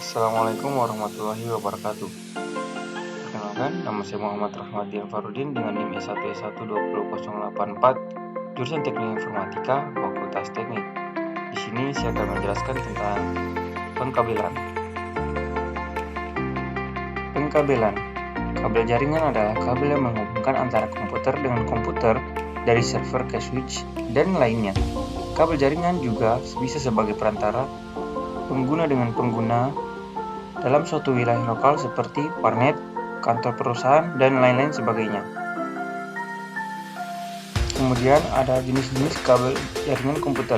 Assalamualaikum warahmatullahi wabarakatuh. Perkenalkan, nama saya Muhammad Rahmadian Farudin dengan NIM S1S1208084, jurusan Teknik Informatika, Fakultas Teknik. Di sini saya akan menjelaskan tentang pengkabelan. Pengkabelan. Kabel jaringan adalah kabel yang menghubungkan antara komputer dengan komputer dari server ke switch dan lainnya. Kabel jaringan juga bisa sebagai perantara pengguna dengan pengguna dalam suatu wilayah lokal seperti warnet, kantor perusahaan, dan lain-lain sebagainya. Kemudian ada jenis-jenis kabel jaringan komputer.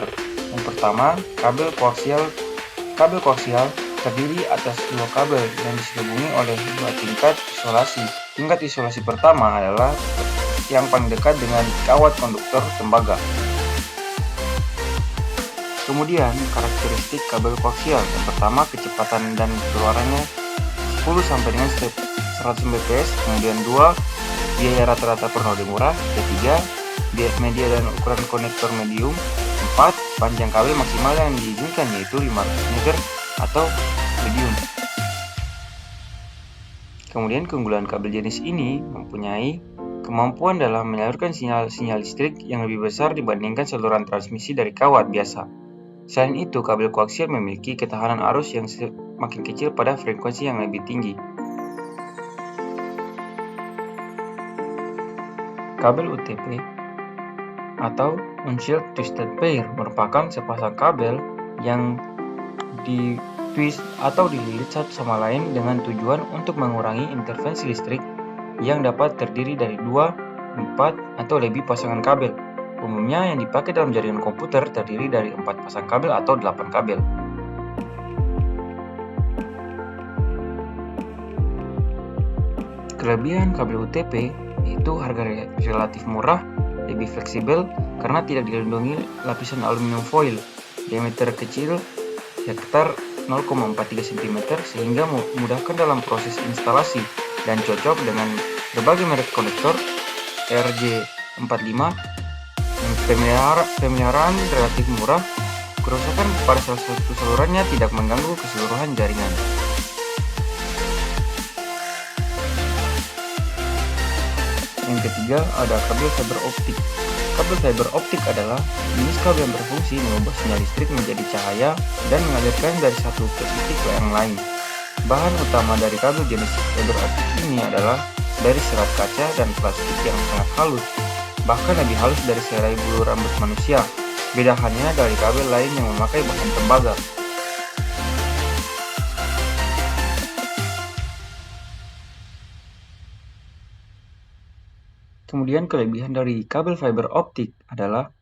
Yang pertama, kabel koaksial. Kabel koaksial terdiri atas dua kabel yang dihubungi oleh dua tingkat isolasi. Tingkat isolasi pertama adalah yang paling dekat dengan kawat konduktor tembaga. Kemudian, karakteristik kabel koaksial. Yang pertama, kecepatan dan keluarannya 10 sampai dengan 100 Mbps. Kemudian 2, biaya rata-rata per node murah. Ketiga, biaya media dan ukuran konektor medium. 4, panjang kabel maksimal yang diizinkan yaitu 500 meter atau medium. Kemudian, keunggulan kabel jenis ini mempunyai kemampuan dalam menyalurkan sinyal listrik yang lebih besar dibandingkan saluran transmisi dari kawat biasa. Selain itu, kabel koaksial memiliki ketahanan arus yang semakin kecil pada frekuensi yang lebih tinggi. Kabel UTP atau Unshielded Twisted Pair merupakan sepasang kabel yang ditwist atau dililit satu sama lain dengan tujuan untuk mengurangi intervensi listrik yang dapat terdiri dari 2, 4, atau lebih pasangan kabel. Umumnya yang dipakai dalam jaringan komputer terdiri dari 4 pasang kabel atau 8 kabel. Kelebihan kabel UTP yaitu harga relatif murah, lebih fleksibel karena tidak dilindungi lapisan aluminium foil, diameter kecil sekitar 0,43 cm sehingga memudahkan dalam proses instalasi dan cocok dengan berbagai merek konektor RJ45. Pemeliharaan relatif murah, kerusakan pada salah satu salurannya tidak mengganggu keseluruhan jaringan. Yang ketiga ada kabel fiber optik. Kabel fiber optik adalah jenis kabel yang berfungsi mengubah sinyal listrik menjadi cahaya dan mengalirkan dari satu ke titik ke yang lain. Bahan utama dari kabel jenis fiber optik ini adalah dari serat kaca dan plastik yang sangat halus, bahkan lebih halus dari sehelai bulu rambut manusia. Beda halnya dari kabel lain yang memakai bahan tembaga. Kemudian kelebihan dari kabel fiber optik adalah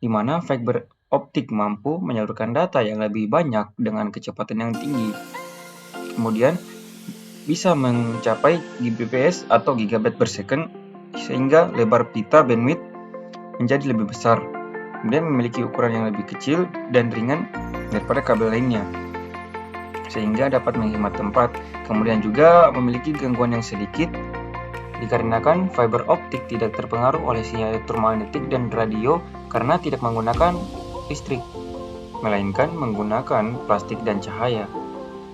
di mana fiber optik mampu menyalurkan data yang lebih banyak dengan kecepatan yang tinggi. Kemudian bisa mencapai Gbps atau gigabit per second sehingga lebar pita bandwidth menjadi lebih besar. Kemudian memiliki ukuran yang lebih kecil dan ringan daripada kabel lainnya, sehingga dapat menghemat tempat. Kemudian juga memiliki gangguan yang sedikit dikarenakan fiber optik tidak terpengaruh oleh sinyal elektromagnetik dan radio karena tidak menggunakan listrik, melainkan menggunakan plastik dan cahaya.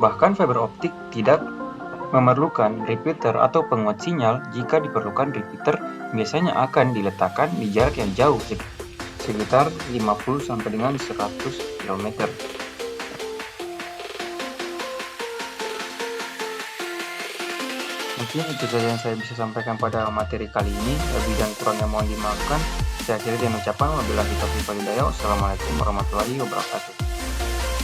Bahkan fiber optik tidak memerlukan repeater atau penguat sinyal. Jika diperlukan repeater, biasanya akan diletakkan di jarak yang jauh, sekitar 50 sampai dengan 100 km. Mungkin itu saja yang saya bisa sampaikan pada materi kali ini. Lebih dan kurangnya mohon dimaafkan. Saya akhiri dengan ucapan wabillahi taufiq wal hidayah. Wassalamualaikum warahmatullahi wabarakatuh.